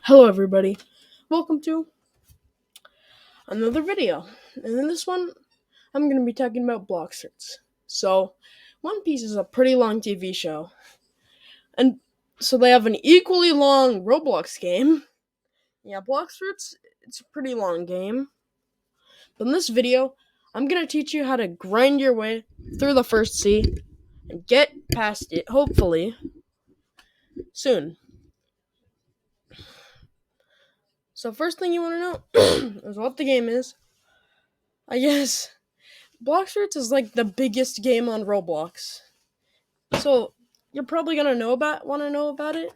Hello everybody, welcome to another video, and in this one, I'm going to be talking about Blox Fruits. So, One Piece is a pretty long TV show, and so they have an equally long Roblox game. Yeah, Blox Fruits, it's a pretty long game. But in this video, I'm going to teach you how to grind your way through the first sea and get past it, hopefully, soon. So first thing you want to know is what the game is. I guess Blox Fruits is like the biggest game on Roblox. So you're probably gonna want to know about it.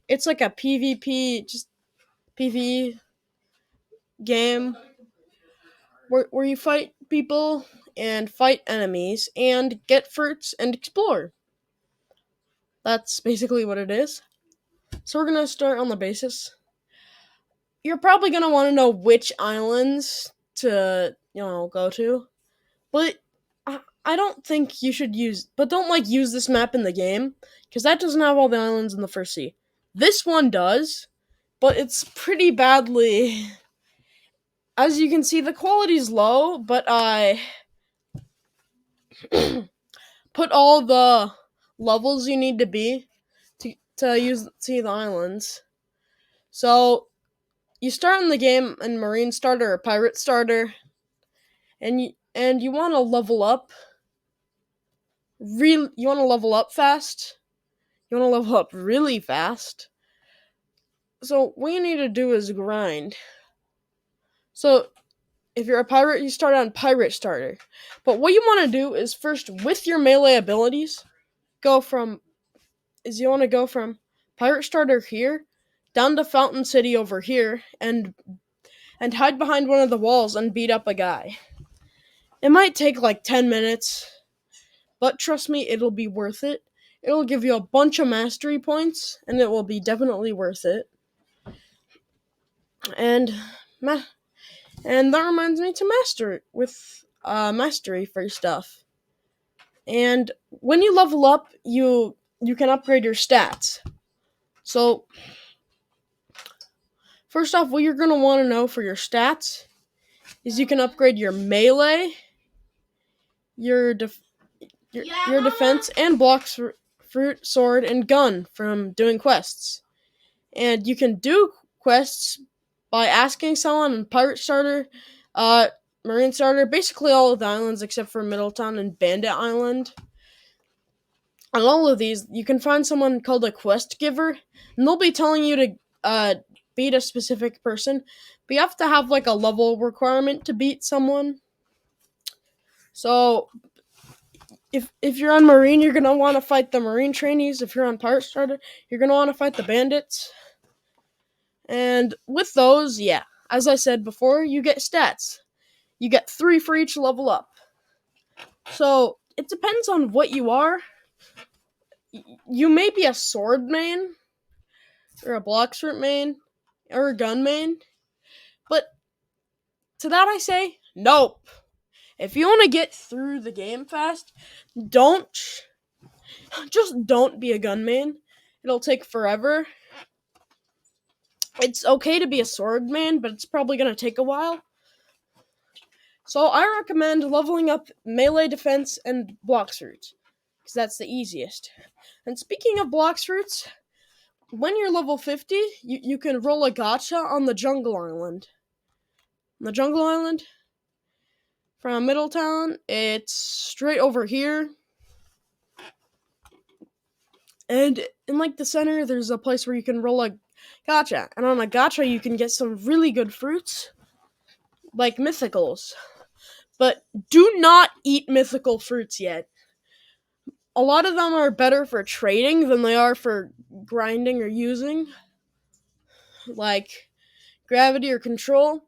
It's like a PvP, just PvE game where you fight people and fight enemies and get fruits and explore. That's basically what it is. So we're gonna start on the basis. You're probably gonna want to know which islands to go to, but I don't think you should use. But don't use this map in the game because that doesn't have all the islands in the first sea. This one does, but it's pretty badly. As you can see, the quality's low, but I put all the levels you need to be to see the islands. So you start in the game in Marine Starter or Pirate Starter, and you want to level up. You want to level up fast. You want to level up really fast. So what you need to do is grind. So if you're a pirate, you start on Pirate Starter. But what you want to do is first, with your melee abilities, you want to go from Pirate Starter here down to Fountain City over here and hide behind one of the walls and beat up a guy. It might take like 10 minutes, but trust me, it'll be worth it. It'll give you a bunch of mastery points, and it will be definitely worth it. And that reminds me to master it with mastery for stuff. And when you level up, you can upgrade your stats. So first off, what you're going to want to know for your stats is you can upgrade your melee, your defense, and Blox Fruit, sword, and gun from doing quests. And you can do quests by asking someone in Pirate Starter, Marine Starter, basically all of the islands except for Middletown and Bandit Island. On all of these, you can find someone called a quest giver, and they'll be telling you to beat a specific person, but you have to have like a level requirement to beat someone. So if you're on Marine, you're gonna want to fight the Marine trainees. If you're on Pirate Starter, you're gonna want to fight the bandits. And with those, yeah, as I said before, you get stats. You get 3 for each level up. So it depends on what you are. You may be a sword main, or a Blox Fruit main, or a gun main, but to that I say, nope. If you want to get through the game fast, don't be a gun main. It'll take forever. It's okay to be a sword main, but it's probably going to take a while. So I recommend leveling up melee defense and Blox Fruits, because that's the easiest. And speaking of Blox Fruits, when you're level 50, you can roll a gacha on the Jungle Island. On the Jungle Island, from Middletown, it's straight over here. And in like the center, there's a place where you can roll a gacha. And on a gacha, you can get some really good fruits, like mythicals. But do not eat mythical fruits yet. A lot of them are better for trading than they are for grinding or using, like gravity or control.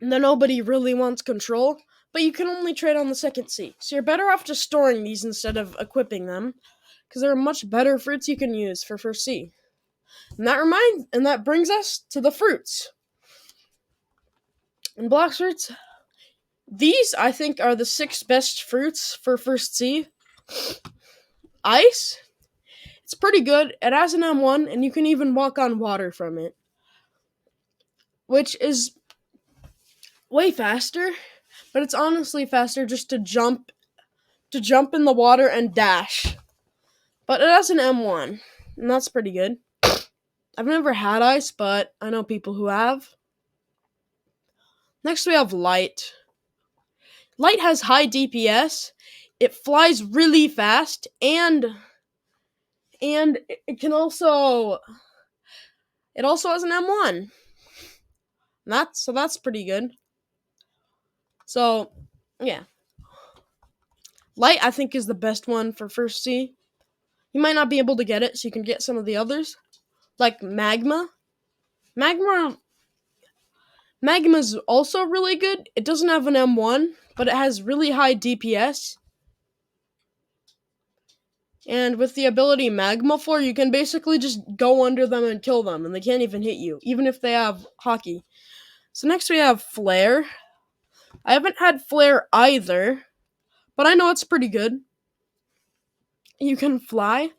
Nobody really wants control, but you can only trade on the second sea. So you're better off just storing these instead of equipping them, because there are much better fruits you can use for first sea. And that brings us to the fruits. And Blox Fruits, these I think are the 6 best fruits for first sea. Ice, It's pretty good. It has an M1, and you can even walk on water from it, which is way faster. But it's honestly faster just to jump in the water and dash. But it has an M1, and that's pretty good. I've never had ice, but I know people who have. Next, we have Light. Light has high DPS. It flies really fast, and it also has an M1. That's pretty good. So, yeah. Light, I think, is the best one for first C. You might not be able to get it, so you can get some of the others. Like Magma. Magma's also really good. It doesn't have an M1, but it has really high DPS. And with the ability Magma Floor, you can basically just go under them and kill them, and they can't even hit you, even if they have Hockey. So next we have Flare. I haven't had Flare either, but I know it's pretty good. You can fly.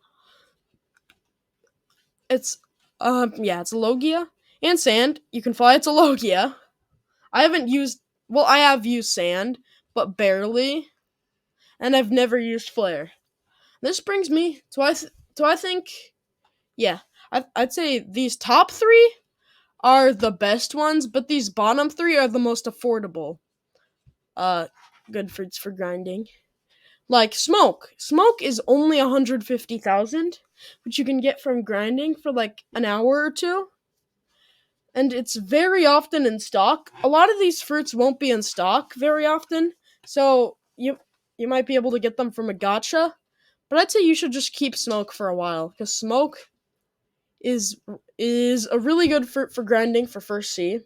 It's Logia. And Sand. You can fly, it's a Logia. I have used Sand, but barely. And I've never used Flare. This brings me to I think, yeah, I'd say these top 3 are the best ones, but these bottom 3 are the most affordable. Good fruits for grinding. Like Smoke. Smoke is only 150,000, which you can get from grinding for like an hour or 2. And it's very often in stock. A lot of these fruits won't be in stock very often, so you might be able to get them from a gacha. But I'd say you should just keep Smoke for a while, because Smoke is a really good fruit for grinding for first C.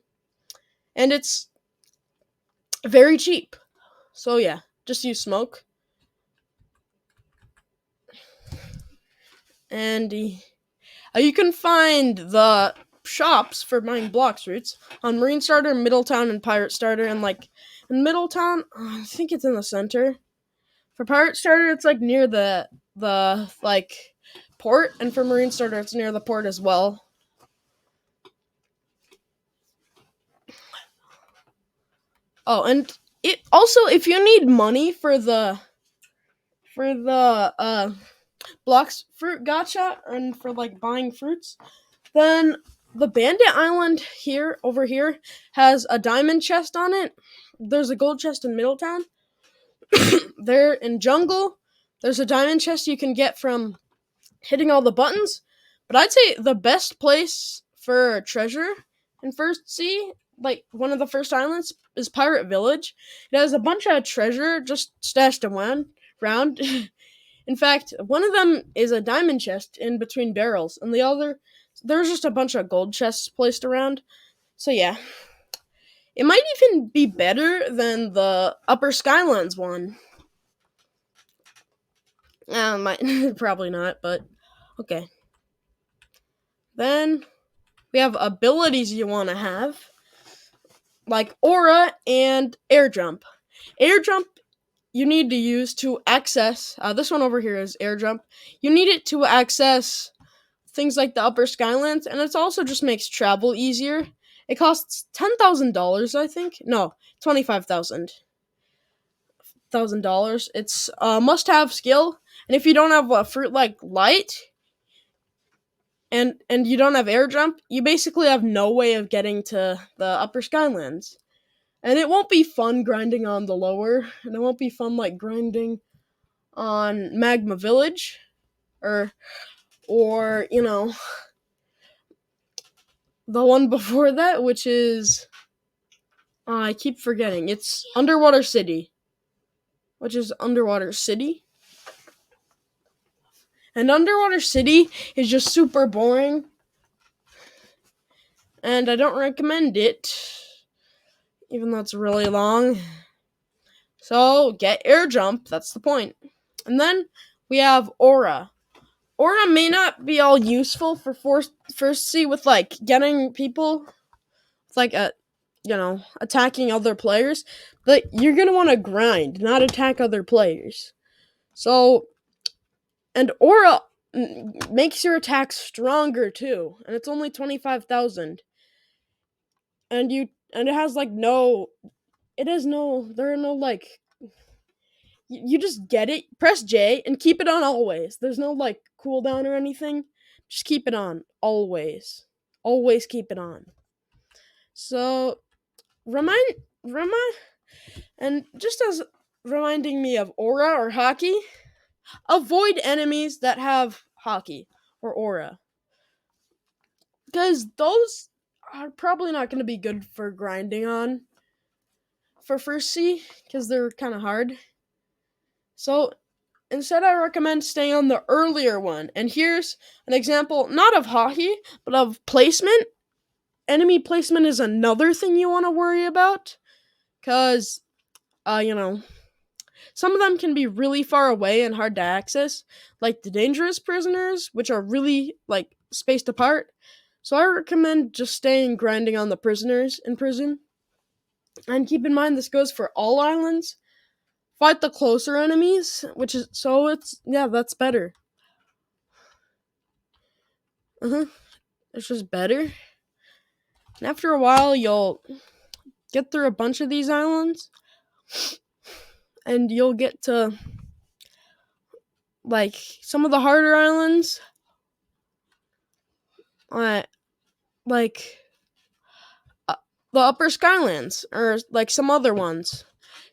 And it's very cheap. So yeah, just use Smoke. And you can find the shops for buying Blox Fruits on Marine Starter, Middletown, and Pirate Starter. And like in Middletown, I think it's in the center. For Pirate Starter, it's like near the like port, and for Marine Starter, it's near the port as well. Oh, and it also, if you need money for the Blox Fruit gacha and for like buying fruits, then the Bandit Island over here has a diamond chest on it. There's a gold chest in Middletown. There in Jungle, there's a diamond chest you can get from hitting all the buttons. But I'd say the best place for treasure in First C, like one of the first islands, is Pirate Village. It has a bunch of treasure just stashed around. In fact, one of them is a diamond chest in between barrels, and the other, there's just a bunch of gold chests placed around. So yeah. It might even be better than the Upper Skylands one. Probably not, but okay. Then we have abilities you want to have, like Aura and Air Jump. Air Jump you need to use to access, this one over here is Air Jump. You need it to access things like the Upper Skylands, and it also just makes travel easier. It costs $10,000, I think. No, $25,000. It's a must-have skill, and if you don't have a fruit like Light, and you don't have Air Jump, you basically have no way of getting to the Upper Skylands. And it won't be fun grinding on the lower, and it won't be fun like grinding on Magma Village, or you know, the one before that, which is, I keep forgetting, it's Underwater City, which is Underwater City. And Underwater City is just super boring, and I don't recommend it, even though it's really long. So get Air Jump, that's the point. And then we have Aura. Aura may not be all useful for first C with like getting people, with like attacking other players, but you're gonna want to grind, not attack other players. So, and Aura makes your attack stronger too, and it's only 25,000. And it has like there are no like you just get it, press J and keep it on always. There's no like cooldown or anything. Just keep it on always. Always keep it on. So remind and just as reminding me of aura or hockey, avoid enemies that have hockey or aura, because those are probably not going to be good for grinding on for first C, because they're kind of hard. So instead, I recommend staying on the earlier one. And here's an example, not of hockey, but of placement. Enemy placement is another thing you want to worry about, because some of them can be really far away and hard to access, like the dangerous prisoners, which are really like spaced apart. So I recommend just staying grinding on the prisoners in prison. And keep in mind, this goes for all islands. Fight the closer enemies, that's better. It's just better. And after a while, you'll get through a bunch of these islands, and you'll get to like some of the harder islands, like the Upper Skylands, or like some other ones.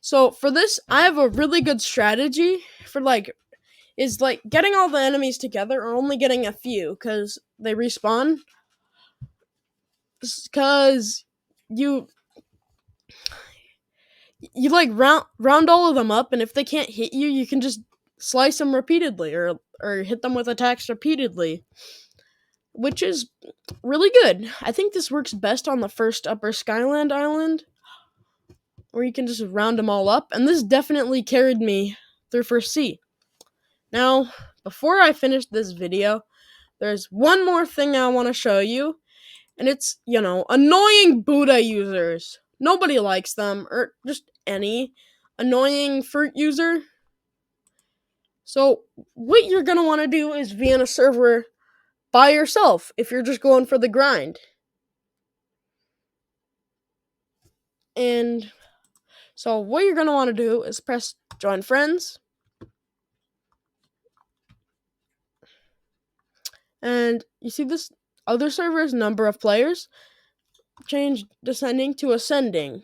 So for this, I have a really good strategy for is getting all the enemies together, or only getting a few, because they respawn. Because you round all of them up, and if they can't hit you, you can just slice them repeatedly, or hit them with attacks repeatedly, which is really good. I think this works best on the first Upper Skyland island, where you can just round them all up, and this definitely carried me through first C. Now, before I finish this video, there's one more thing I want to show you, and it's, annoying Buddha users. Nobody likes them, or just any annoying fruit user. So what you're going to want to do is be in a server by yourself if you're just going for the grind. And so what you're going to want to do is press join friends. And you see this other server's number of players change descending to ascending.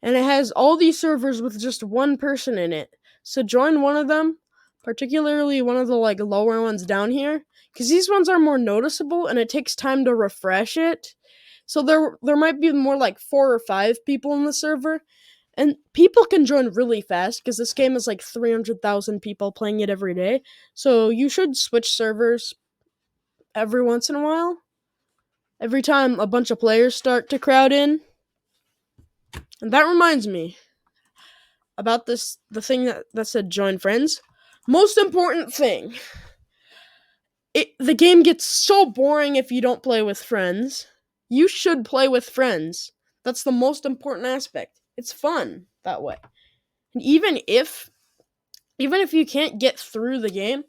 And it has all these servers with just one person in it. So join one of them, particularly one of the lower ones down here, because these ones are more noticeable and it takes time to refresh it. So there might be more like 4 or 5 people in the server, and people can join really fast because this game is 300,000 people playing it every day. So you should switch servers every once in a while, every time a bunch of players start to crowd in. And that reminds me about the thing that said join friends. Most important thing. The game gets so boring if you don't play with friends. You should play with friends. That's the most important aspect. It's fun that way. And even if you can't get through the game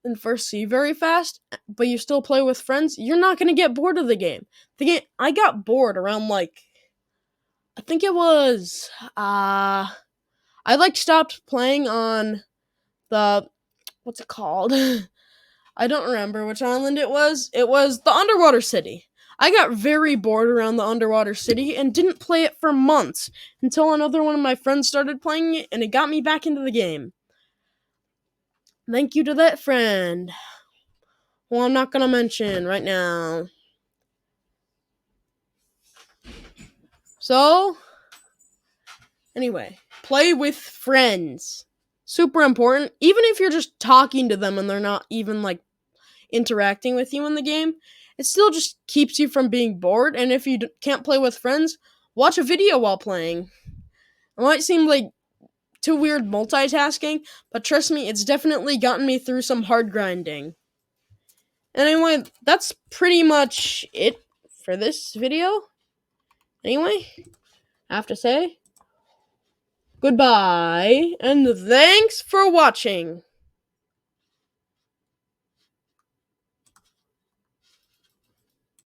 in first C very fast, but you still play with friends, you're not going to get bored of the game. I got bored around I think it was I stopped playing on the, what's it called? I don't remember which island it was. It was the underwater city. I got very bored around the underwater city and didn't play it for months until another one of my friends started playing it, and it got me back into the game. Thank you to that friend. Well, I'm not gonna mention right now. So, anyway, play with friends. Super important. Even if you're just talking to them and they're not even interacting with you in the game, it still just keeps you from being bored. And if you can't play with friends, watch a video while playing. It might seem too weird multitasking, but trust me, it's definitely gotten me through some hard grinding. Anyway, that's pretty much it for this video. Anyway, I have to say goodbye, and thanks for watching.